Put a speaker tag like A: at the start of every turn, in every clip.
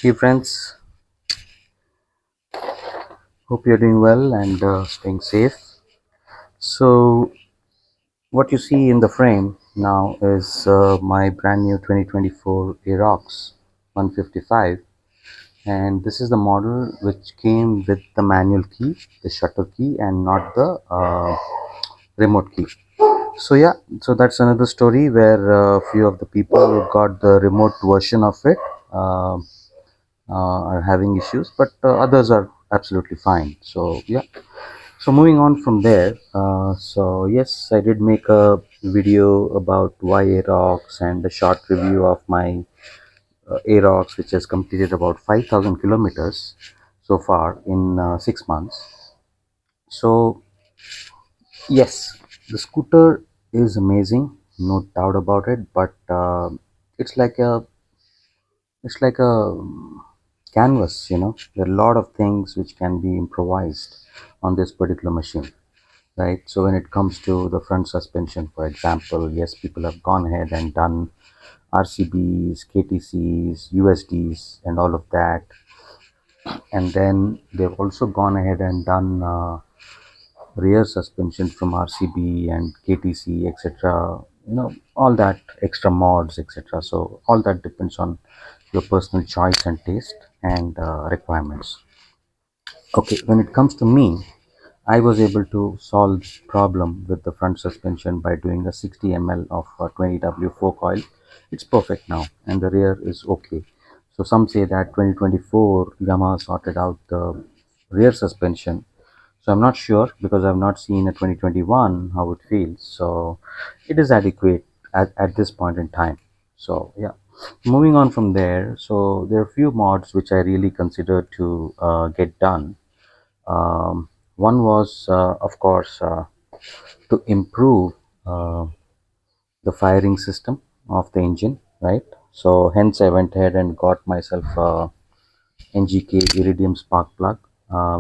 A: Hey friends, hope you're doing well and staying safe. So, what you see in the frame now is my brand new 2024 Aerox 155, and this is the model which came with the manual key, the shutter key, and not the remote key. So yeah, so that's another story where a few of the people who got the remote version of it uh, are having issues, but others are absolutely fine. So yeah. So moving on from there, so yes, I did make a video about why Aerox and a short review of my Aerox, which has completed about 5,000 kilometers so far in 6 months. So yes, the scooter is amazing, no doubt about it. But it's like a it's like a canvas. There are a lot of things which can be improvised on this particular machine, right? So when it comes to the front suspension, for example, yes, people have gone ahead and done RCBs, KTCs, USDs, and all of that, and then they've also gone ahead and done rear suspension from RCB and KTC, etc. All that extra mods, etc. So all that depends on your personal choice and taste and requirements. Okay, when it comes to me, I was able to solve the problem with the front suspension by doing a 60 ml of 20W 4 coil. It's perfect now, and the rear is okay. So some say that 2024 Yamaha sorted out the rear suspension. So I'm not sure because I've not seen a 2021 how it feels. So it is adequate at this point in time. So yeah, moving on from there. So there are a few mods which I really consider to get done. One was, of course, to improve uh, the firing system of the engine, right? So hence I went ahead and got myself a NGK iridium spark plug,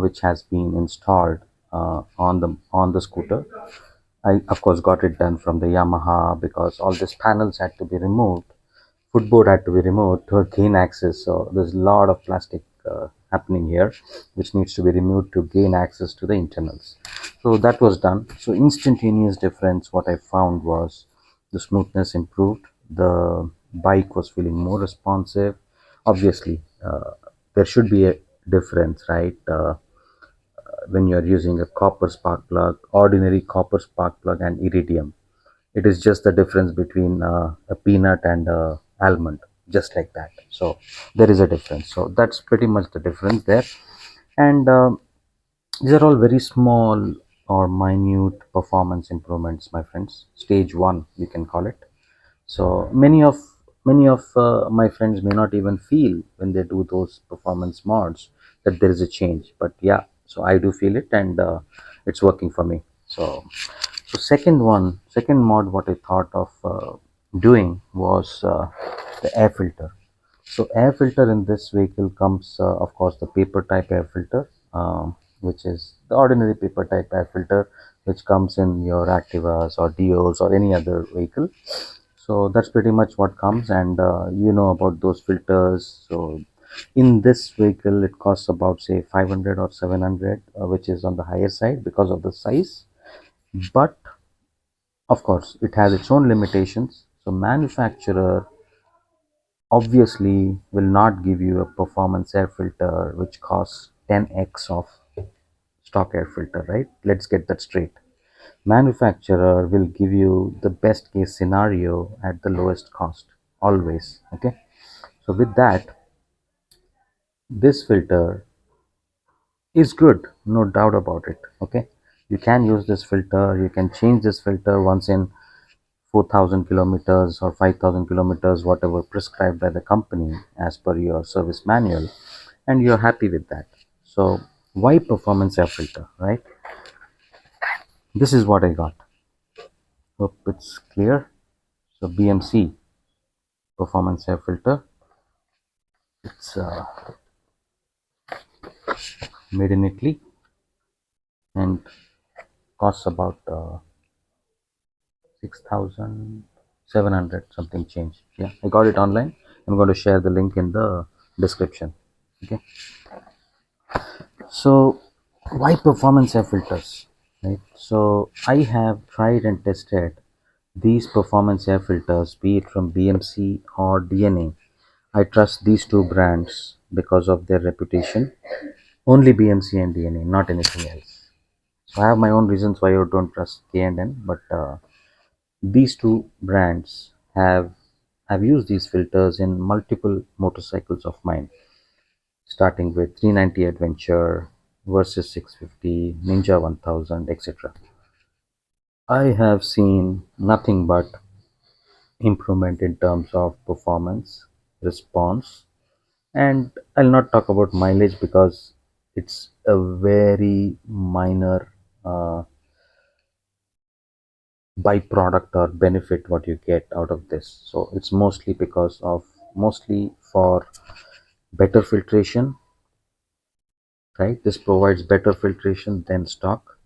A: which has been installed on the scooter. I of course got it done from the Yamaha because all these panels had to be removed, footboard had to be removed to gain access. So there's a lot of plastic happening here, which needs to be removed to gain access to the internals. So that was done. So instantaneous difference. What I found was the smoothness improved. The bike was feeling more responsive. Obviously, there should be a difference, right? When you're using a copper spark plug, ordinary copper spark plug, and iridium, it is just the difference between a peanut and a almond, just like that. So there is a difference. So that's pretty much the difference there. And these are all very small or minute performance improvements, my friends. Stage one, you can call it. So many of my friends may not even feel when they do those performance mods that there is a change. But yeah, so I do feel it, and it's working for me. So second mod, what I thought of doing was the air filter. So air filter in this vehicle comes, of course, the paper type air filter, which is the ordinary paper type air filter, which comes in your Activas or Dios or any other vehicle. So that's pretty much what comes, and you know about those filters. So in this vehicle, it costs about say 500 or 700, which is on the higher side because of the size. But of course, it has its own limitations. So manufacturer obviously will not give you a performance air filter which costs 10x of stock air filter, right? Let's get that straight. Manufacturer will give you the best case scenario at the lowest cost, always. Okay, so with that, this filter is good, no doubt about it. Okay, you can use this filter, you can change this filter once in 4,000 kilometers or 5,000 kilometers, whatever prescribed by the company as per your service manual, and you're happy with that. So why performance air filter, right? This is what I got. Hope it's clear. So BMC performance air filter. It's made in Italy and costs about 6,700 something change. Yeah, I got it online. I'm going to share the link in the description. Okay, so why performance air filters, right? So I have tried and tested these performance air filters, be it from BMC or DNA. I trust these two brands because of their reputation. Only BMC and DNA, not anything else. So I have my own reasons why I don't trust K&N, but these two brands have used these filters in multiple motorcycles of mine, starting with 390 Adventure, Versus 650, Ninja 1000, etc. I have seen nothing but improvement in terms of performance, response, and I'll not talk about mileage because it's a very minor uh, byproduct or benefit what you get out of this. So it's mostly for better filtration, right? This provides better filtration than stock.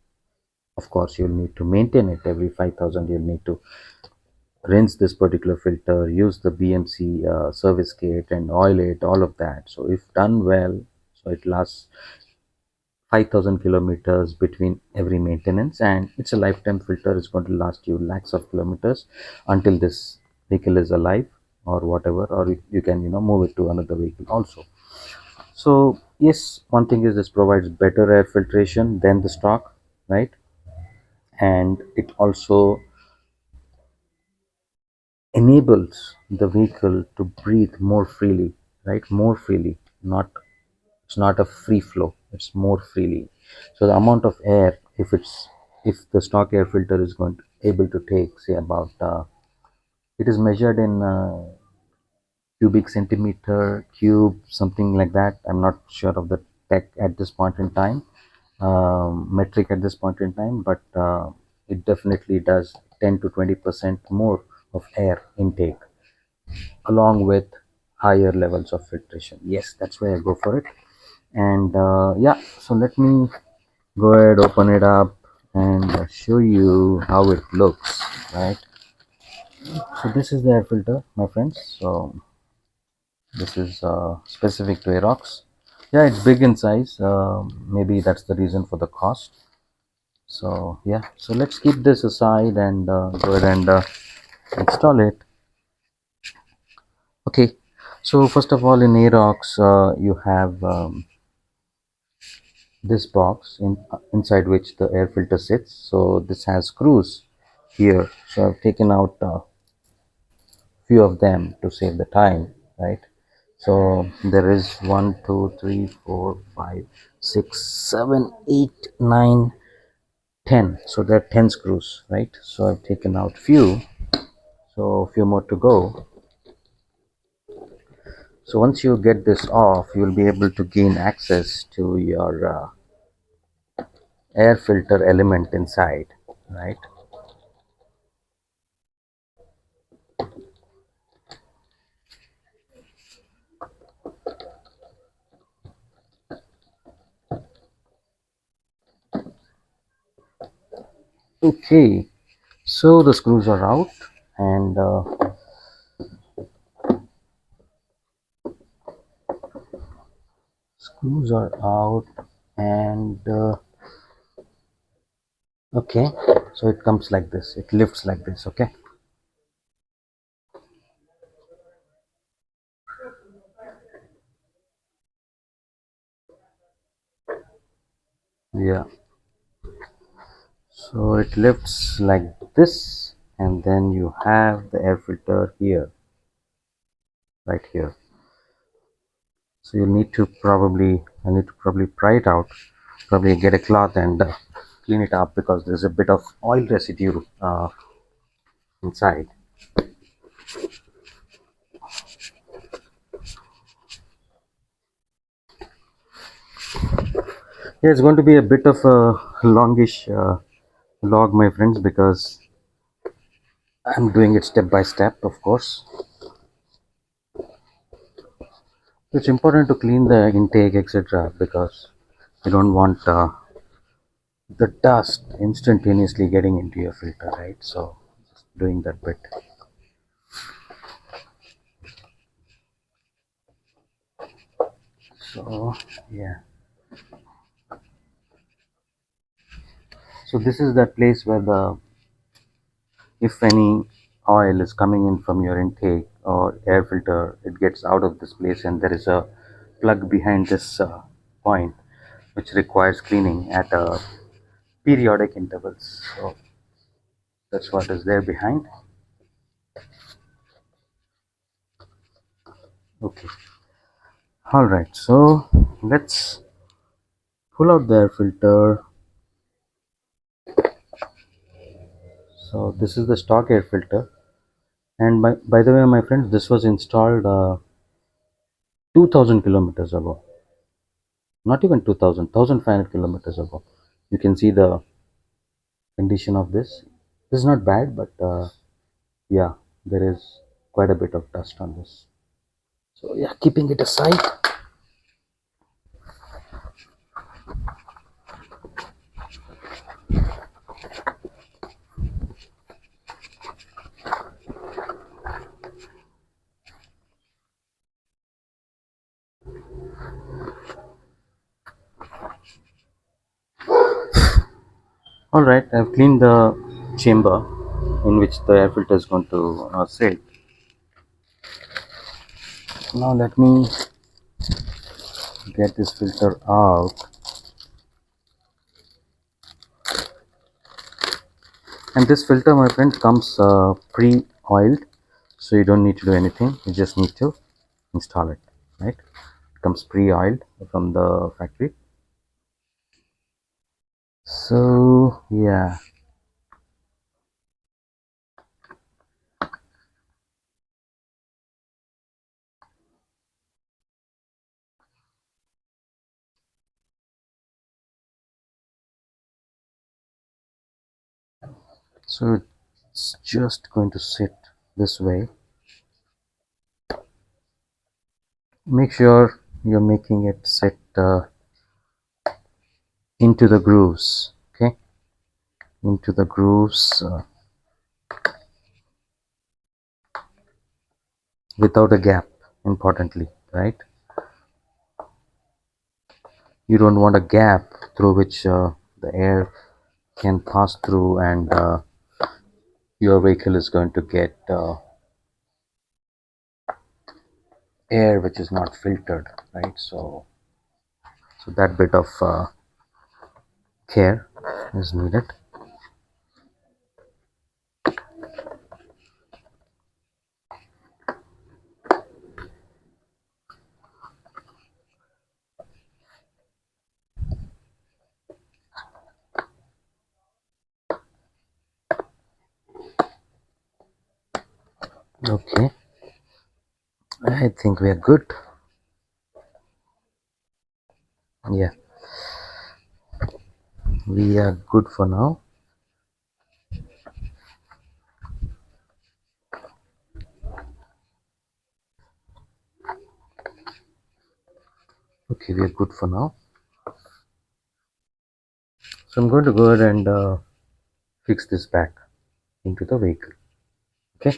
A: Of course, you'll need to maintain it every 5,000. You'll need to rinse this particular filter, use the BMC service kit and oil it, all of that. So if done well, so it lasts 5,000 kilometers between every maintenance, and it's a lifetime filter. It's going to last you lakhs of kilometers until this vehicle is alive or whatever, or you can move it to another vehicle also. So yes, one thing is this provides better air filtration than the stock, right? And it also enables the vehicle to breathe more freely, right? More freely, not it's not a free flow, it's more freely. So the amount of air, if the stock air filter is going to able to take say about it is measured in cubic centimeter cube, something like that. I'm not sure of the tech at this point in time, metric at this point in time, but it definitely does 10 to 20% more of air intake along with higher levels of filtration. Yes, that's why I go for it. And yeah, so let me go ahead, open it up, and show you how it looks, right? So this is the air filter, my friends. So this is specific to Aerox. Yeah, it's big in size. Maybe that's the reason for the cost. So yeah, so let's keep this aside and go ahead and install it. Okay, so first of all, in Aerox, you have this box inside which the air filter sits. So this has screws here. So I've taken out few of them to save the time, right? So there is 1, 2, 3, 4, 5, 6, 7, 8, 9, 10. So there are 10 screws, right? So I've taken out few, so a few more to go. So once you get this off, you'll be able to gain access to your air filter element inside, right? Okay, so the screws are out, and screws are out, and okay, so it comes like this, it lifts like this. Okay, yeah, so it lifts like this, and then you have the air filter here, right here. So you need to probably I need to probably pry it out, probably get a cloth and clean it up because there's a bit of oil residue inside. Yeah, it's going to be a bit of a longish log, my friends, because I'm doing it step by step, of course. It's important to clean the intake, etc., because you don't want the dust instantaneously getting into your filter, right? So, just doing that bit. So yeah, so this is that place where the, if any oil is coming in from your intake or air filter, it gets out of this place, and there is a plug behind this point which requires cleaning at periodic intervals. So that's what is there behind. Okay, all right, so let's pull out the air filter. So this is the stock air filter, and by the way, my friends, this was installed 2000 kilometers ago, not even 2000, 1500 kilometers ago. You can see the condition of this. This is not bad, but yeah, there is quite a bit of dust on this. So yeah, keeping it aside. All right, I've cleaned the chamber in which the air filter is going to sit. Now let me get this filter out. And this filter, my friend, comes pre-oiled, so you don't need to do anything. You just need to install it, right? It comes pre-oiled from the factory. So yeah, so it's just going to sit this way. Make sure you're making it sit into the grooves, okay? Into the grooves without a gap, importantly, right? You don't want a gap through which the air can pass through, and your vehicle is going to get air which is not filtered, right? So that bit of care is needed. Okay, I think we are good. Yeah, we are good for now. Okay, we are good for now. So I'm going to go ahead and fix this back into the vehicle. Okay,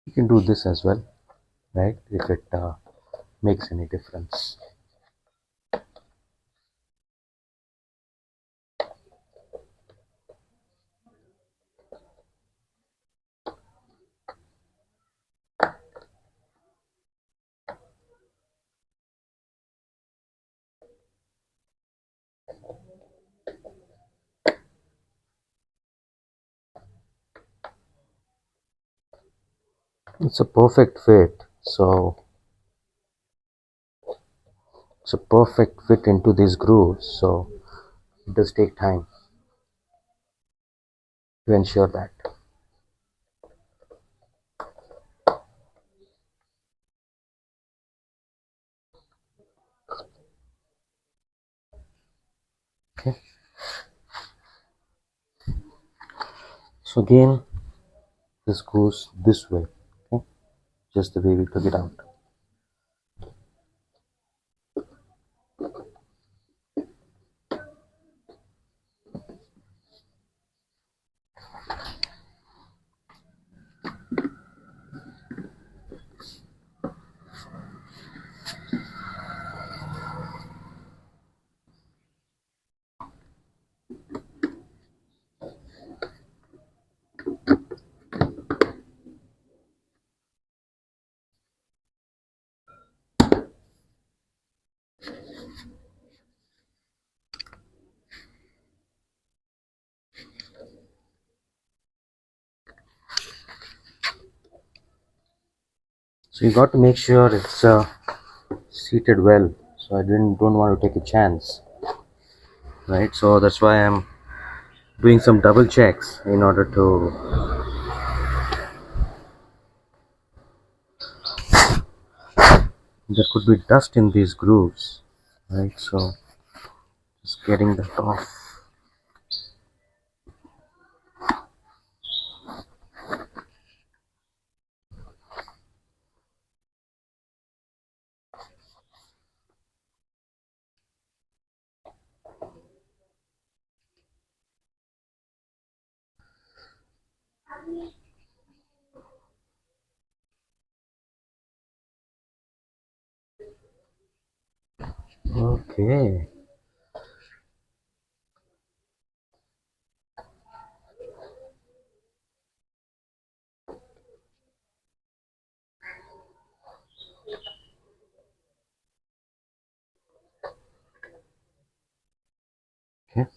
A: you can do this as well, right? If it makes any difference. It's a perfect fit. So it's a perfect fit into these grooves. So it does take time to ensure that. Okay. So again, this goes this way. Okay, just the way we took it out. So you got to make sure it's seated well. So I don't want to take a chance, right? So that's why I'm doing some double checks in order to. There could be dust in these grooves, right? So just getting that off. Okay. Okay.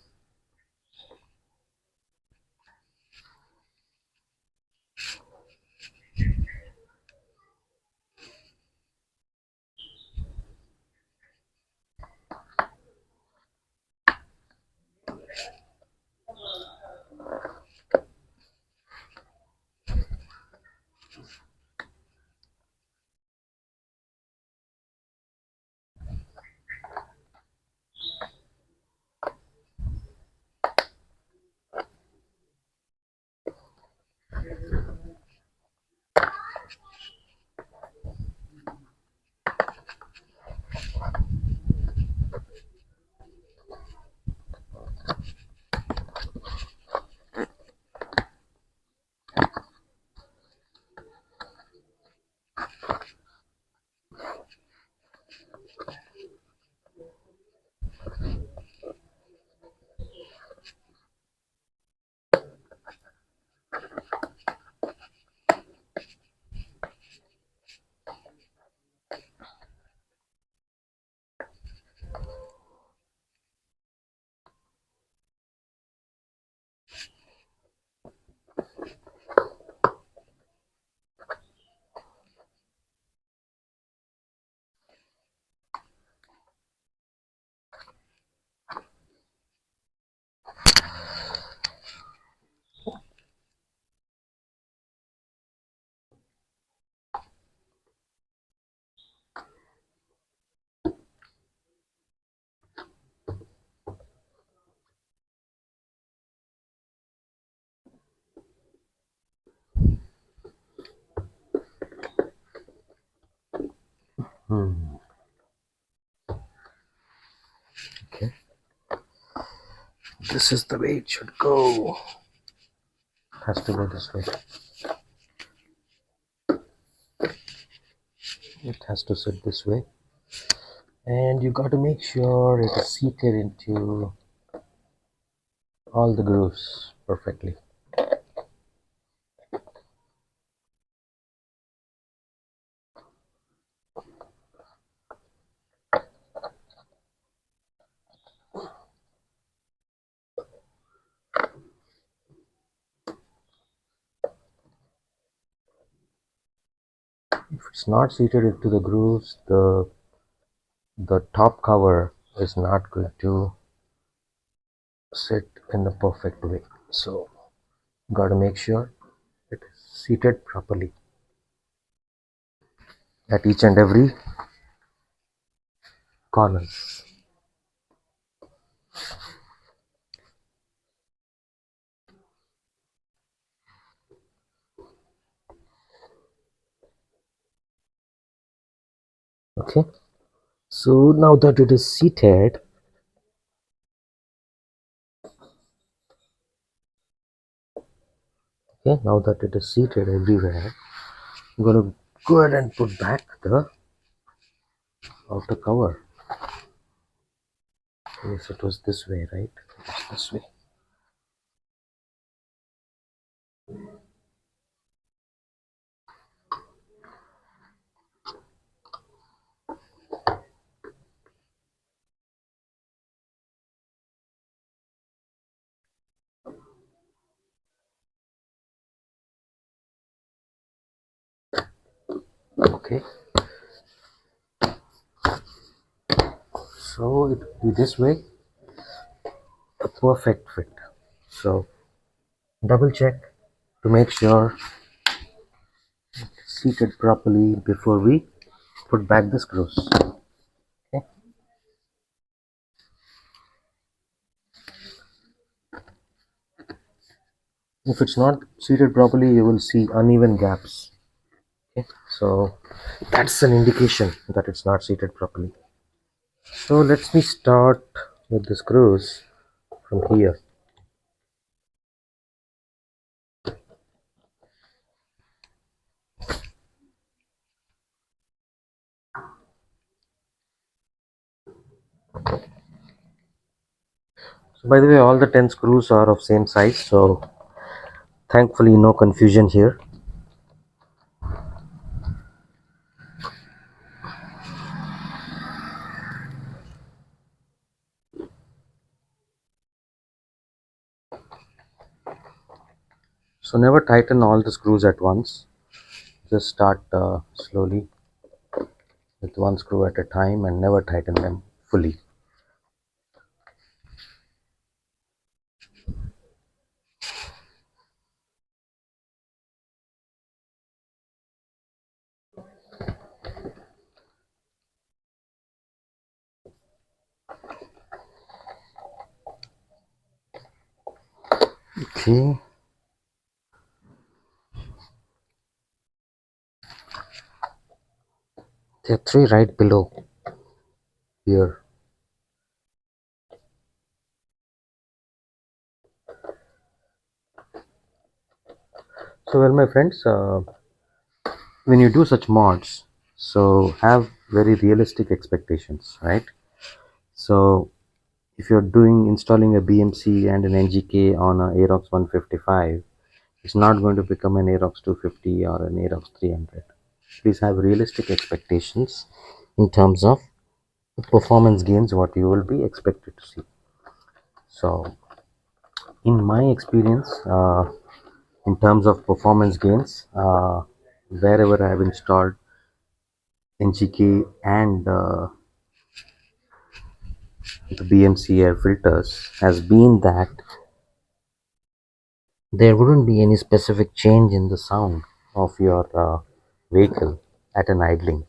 A: Hmm. Okay. This is the way it should go. Has to go this way. It has to sit this way. And you got to make sure it is seated into all the grooves perfectly. If it's not seated into the grooves, the top cover is not going to sit in the perfect way. So got to make sure it is seated properly at each and every corners. Okay. So now that it is seated, okay, now that it is seated everywhere, I'm going to go ahead and put back the outer cover. Yes, it was this way, right? It's this way. Okay, so it will be this way, a perfect fit. So double check to make sure it's seated properly before we put back the screws. Okay. If it's not seated properly, you will see uneven gaps. Okay, so that's an indication that it's not seated properly. So let me start with the screws from here. So by the way, all the 10 screws are of same size, so thankfully no confusion here. So never tighten all the screws at once. Just start slowly with one screw at a time and never tighten them fully. Okay, there are three right below here. So well, my friends, when you do such mods, so have very realistic expectations, right? So if you're doing installing a BMC and an NGK on a Aerox 155, it's not going to become an Aerox 250 or an Aerox 300. Please have realistic expectations in terms of the performance gains what you will be expected to see. So in my experience, in terms of performance gains, wherever I have installed NGK and the BMC air filters, has been that there wouldn't be any specific change in the sound of your vehicle at an idling.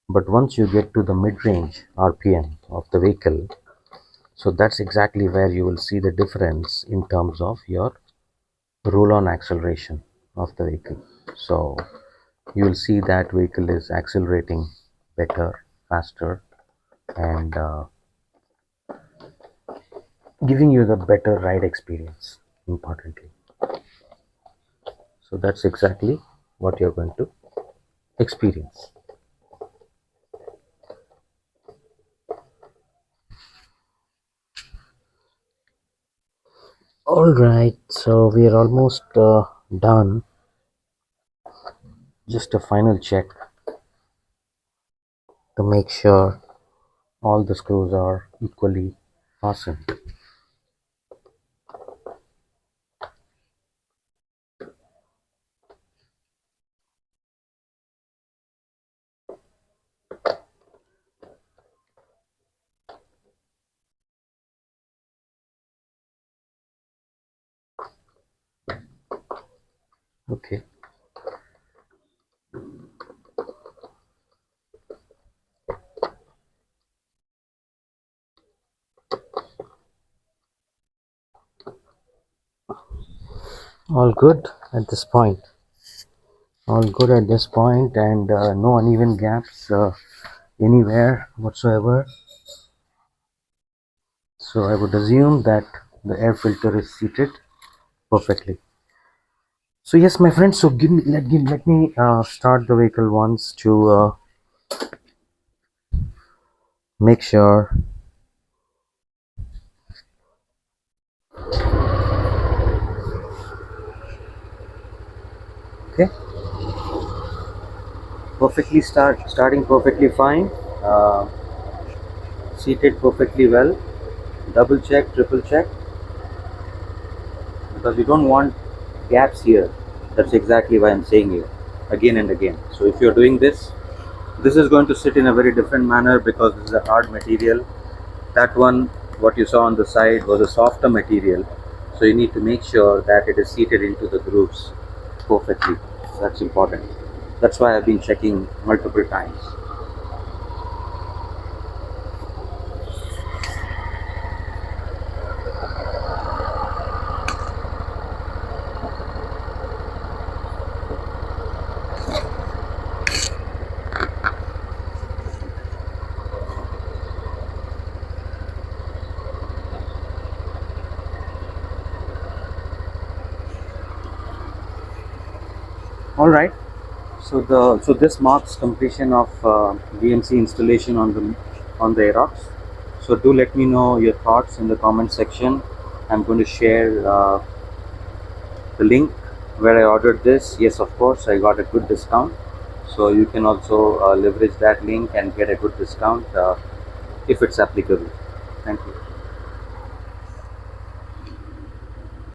A: But once you get to the mid-range RPM of the vehicle, so that's exactly where you will see the difference in terms of your roll-on acceleration of the vehicle. So you will see that vehicle is accelerating better, faster, and giving you the better ride experience, importantly. So that's exactly what you're going to experience. All right, so we are almost done. Just a final check to make sure all the screws are equally fastened. Okay, all good at this point. All good at this point, and no uneven gaps anywhere whatsoever. So I would assume that the air filter is seated perfectly. So yes, my friends. So let me start the vehicle once to make sure. Okay, starting perfectly fine. Uh, Seated perfectly well. Double check, triple check, because you don't want gaps here. That's exactly why I'm saying here. again and again. So if you're doing this, this is going to sit in a very different manner because this is a hard material. That one, what you saw on the side, was a softer material. So you need to make sure that it is seated into the grooves perfectly. That's important. That's why I've been checking multiple times. All right. So this marks completion of BMC installation on the Aerox. So do let me know your thoughts in the comment section. I'm going to share the link where I ordered this. Yes, of course, I got a good discount. So you can also leverage that link and get a good discount if it's applicable. Thank you.